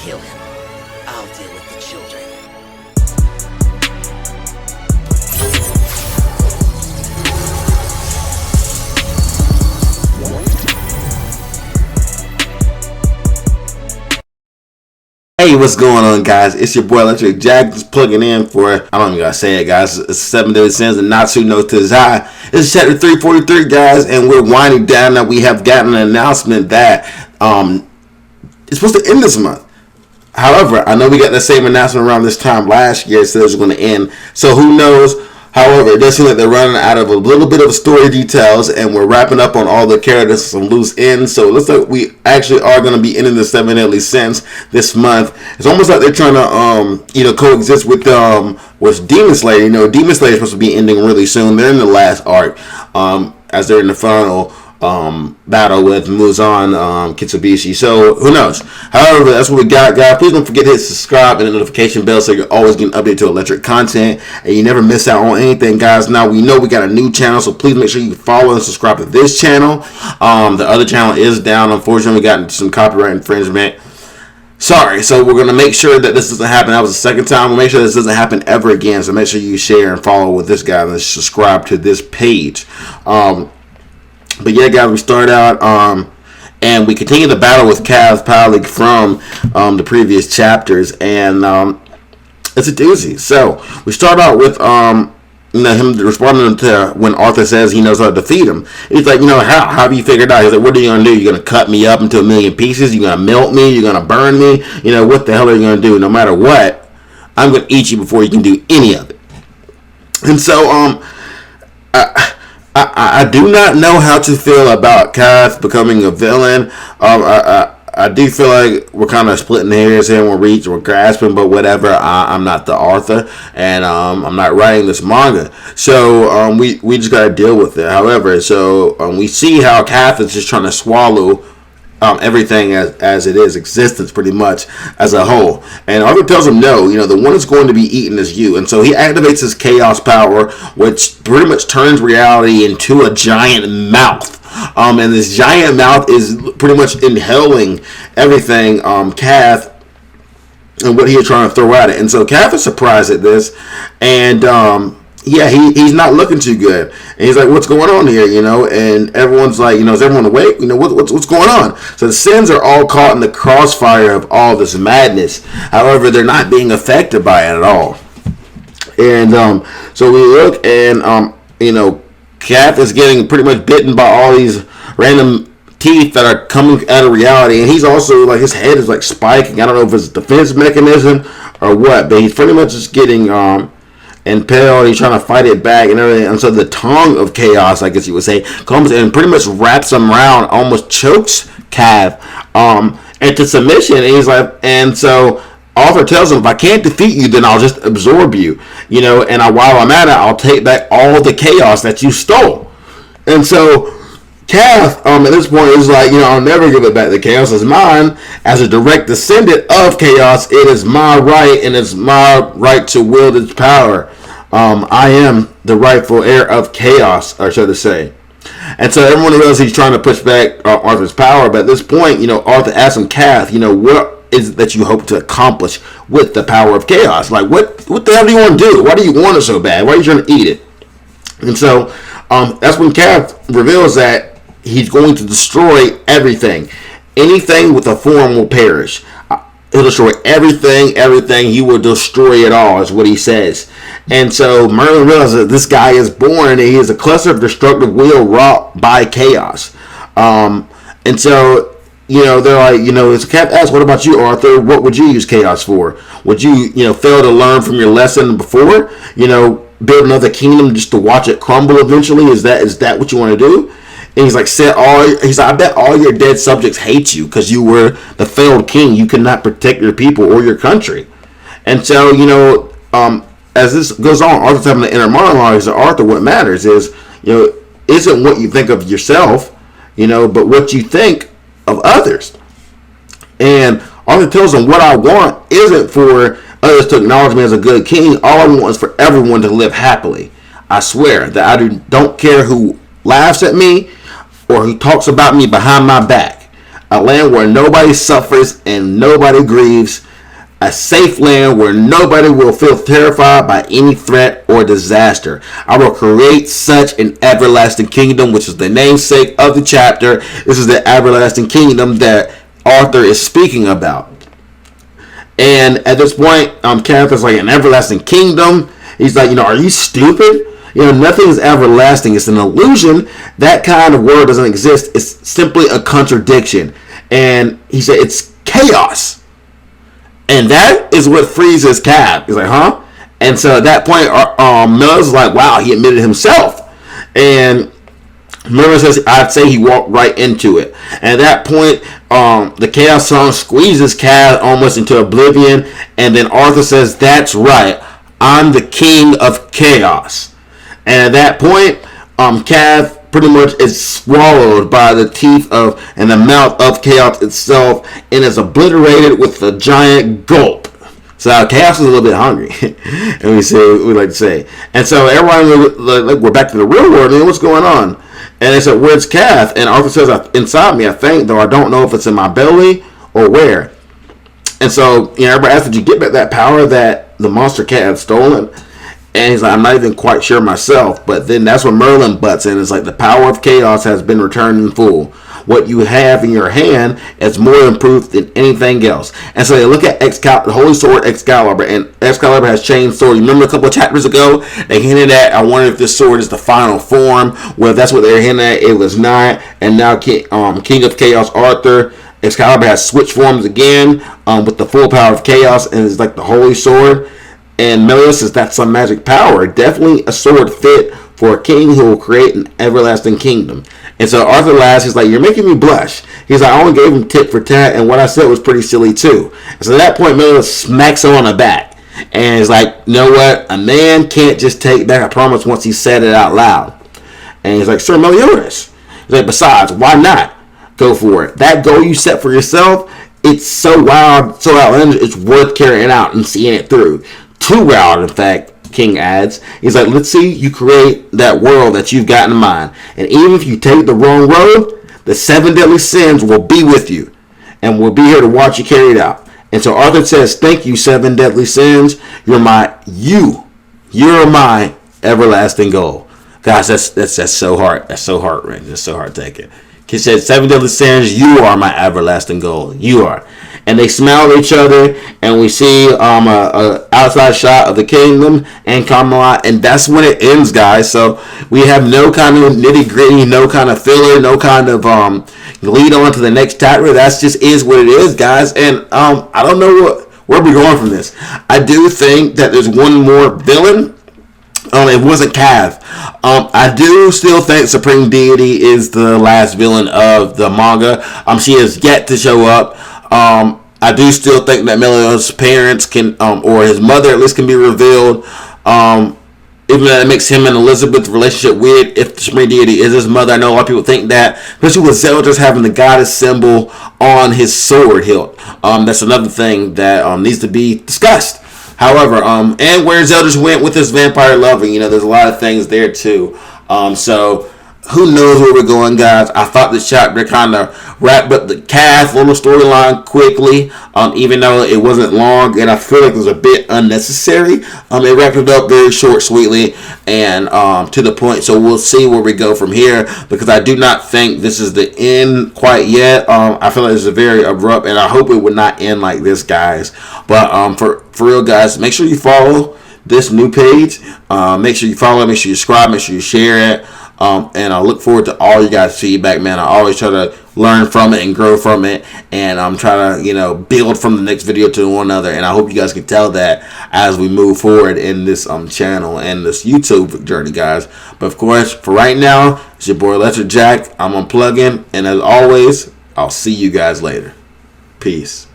kill him. I'll deal with the children. Hey, what's going on, guys? It's your boy Electric Jack, just plugging in for, I don't even gotta say it, guys. It's 7 Deadly Sins and Natsu no Tazai. It's chapter 343, guys, and we're winding down. Now we have gotten an announcement that it's supposed to end this month. However, I know we got the same announcement around this time last year. It said it was going to end, so who knows? However, it does seem like they're running out of a little bit of story details, and we're wrapping up on all the characters, some loose ends. So it looks like we actually are going to be ending the 7 Deadly Sins this month. It's almost like they're trying to, coexist with Demon Slayer. Demon Slayer is supposed to be ending really soon. They're in the last arc, as they're in the final battle with Muzan Kitsubishi. So who knows? However, that's what we got, guys. Please don't forget to hit subscribe and the notification bell so you're always getting updated to electric content and you never miss out on anything, guys. Now we know we got a new channel, so please make sure you follow and subscribe to this channel. The other channel is down. Unfortunately, we got some copyright infringement. Sorry, so we're going to make sure that this doesn't happen. That was the second time. We'll make sure this doesn't happen ever again. So make sure you share and follow with this guy and subscribe to this page. But yeah, guys, we start out and we continue the battle with Cath from the previous chapters, and it's a doozy. So we start out with him responding to when Arthur says he knows how to defeat him. He's like, how have you figured out? He's like, what are you gonna do? You're gonna cut me up into a million pieces? You're gonna melt me? You're gonna burn me? What the hell are you gonna do? No matter what, I'm gonna eat you before you can do any of it. And so I do not know how to feel about Cath becoming a villain. I do feel like we're kind of splitting hairs here. We're grasping, but whatever. I'm not the author, and I'm not writing this manga, so we just gotta deal with it. However, we see how Cath is just trying to swallow everything as it is, existence pretty much as a whole. And Arthur tells him no, the one that's going to be eaten is you. And so he activates his chaos power, which pretty much turns reality into a giant mouth. And this giant mouth is pretty much inhaling everything Cath and what he was trying to throw at it. And so Cath is surprised at this, and he's not looking too good. And he's like, what's going on here, And everyone's like, is everyone awake? What's going on? So the Sins are all caught in the crossfire of all this madness. However, they're not being affected by it at all. And so we look, and Cath is getting pretty much bitten by all these random teeth that are coming out of reality, and he's also like, his head is like spiking. I don't know if it's a defense mechanism or what, but he's pretty much just getting impaled. He's trying to fight it back and everything. And so the tongue of chaos, I guess you would say, comes and pretty much wraps him around, almost chokes Cath into submission. And he's like, and so Arthur tells him, if I can't defeat you, then I'll just absorb you, and while I'm at it, I'll take back all the chaos that you stole. And so Cath, at this point, is like, I'll never give it back. The chaos is mine. As a direct descendant of chaos, it is my right, and it's my right to wield its power. I am the rightful heir of chaos, or so to say. And so everyone realizes he's trying to push back Arthur's power, but at this point, Arthur asks him, Cath, what is it that you hope to accomplish with the power of chaos? Like, what the hell do you want to do? Why do you want it so bad? Why are you trying to eat it? And so that's when Cath reveals that he's going to destroy everything. Anything with a form will perish. He'll destroy everything. He will destroy it all, is what he says. And so Merlin realizes that this guy is born, and he is a cluster of destructive will wrought by chaos. And so they're like, so Cath asks, what about you, Arthur? What would you use chaos for? Would you, fail to learn from your lesson before? Build another kingdom just to watch it crumble eventually? Is that what you want to do? And he's like, I bet all your dead subjects hate you because you were the failed king. You could not protect your people or your country. And so, as this goes on, Arthur's having the inner monologue. He said, Arthur, what matters is, isn't what you think of yourself, but what you think of others. And Arthur tells him, what I want isn't for others to acknowledge me as a good king. All I want is for everyone to live happily. I swear that I don't care who laughs at me or who talks about me behind my back. A land where nobody suffers and nobody grieves. A safe land where nobody will feel terrified by any threat or disaster. I will create such an everlasting kingdom, which is the namesake of the chapter. This is the everlasting kingdom that Arthur is speaking about. And at this point, Cath is like, an everlasting kingdom? He's like, are you stupid? Nothing is everlasting. It's an illusion. That kind of word doesn't exist. It's simply a contradiction. And he said, it's chaos. And that is what freezes Cath. He's like, huh? And so at that point, Miller's like, wow, he admitted himself. And Miller says, I'd say he walked right into it. And at that point, the Chaos song squeezes Cath almost into oblivion. And then Arthur says, that's right, I'm the king of chaos. And at that point, Cath pretty much is swallowed by the teeth of and the mouth of chaos itself and is obliterated with a giant gulp. So chaos is a little bit hungry, and we like to say. And so everyone, like, we're back to the real world. And what's going on? And they said, where's Cath? And Arthur says, inside me, I think, though I don't know if it's in my belly or where. And so everybody asks, did you get back that power that the monster cat had stolen? And he's like, I'm not even quite sure myself. But then that's when Merlin butts in. It's like, the power of chaos has been returned in full. What you have in your hand is more improved than anything else. And so they look at the Holy Sword Excalibur. And Excalibur has changed sword. You remember a couple of chapters ago, they hinted at, I wonder if this sword is the final form. Well, that's what they're hinting at. It was not. And now King of Chaos Arthur, Excalibur has switched forms again with the full power of chaos. And it's like the Holy Sword. And Melius says that's some magic power. Definitely a sword fit for a king who will create an everlasting kingdom. And so Arthur laughs. He's like, you're making me blush. He's like, I only gave him tit for tat, and what I said was pretty silly too. And so at that point, Melius smacks him on the back. And he's like, you know what? A man can't just take back a promise once he said it out loud. And he's like, Sir Meliodas. He's like, besides, why not? Go for it. That goal you set for yourself, it's so wild, so outlandish, it's worth carrying out and seeing it through. Too wild, in fact, King adds. He's like, let's see you create that world that you've got in mind. And even if you take the wrong road, the 7 deadly sins will be with you. And we'll be here to watch you carry it out. And so Arthur says, thank you, 7 deadly sins. You're my everlasting goal. Gosh, that's so hard. That's so heart-wrenching. That's so hard-taking. He said, 7 deadly sins, you are my everlasting goal. You are. And they smile at each other, and we see a outside shot of the kingdom and Camelot, and that's when it ends, guys. So we have no kind of nitty-gritty, no kind of filler, no kind of lead on to the next chapter. That's just is what it is, guys. And I don't know where we're going from this. I do think that there's one more villain. It wasn't Cath. I do still think Supreme Deity is the last villain of the manga. She has yet to show up. I do still think that Meliodas' parents can, or his mother at least, can be revealed. Even though it makes him and Elizabeth's relationship weird, if the Supreme Deity is his mother. I know a lot of people think that, especially with Zelda's having the goddess symbol on his sword hilt. That's another thing that needs to be discussed. However, and where Zelda's went with his vampire lover, there's a lot of things there too. So who knows where we're going, guys. I thought this chapter kind of wrapped up the Cath little storyline quickly, even though it wasn't long, and I feel like it was a bit unnecessary. It wrapped it up very short, sweetly, and to the point. So we'll see where we go from here, because I do not think this is the end quite yet. I feel like this is very abrupt, and I hope it would not end like this, guys. But for real, guys, make sure you follow this new page. Make sure you follow it, make sure you subscribe, make sure you share it. And I look forward to all you guys' feedback, man. I always try to learn from it and grow from it, and I'm trying to, build from the next video to one another. And I hope you guys can tell that as we move forward in this channel and this YouTube journey, guys. But of course, for right now, it's your boy Electric Jack. I'm unplugging, and as always, I'll see you guys later. Peace.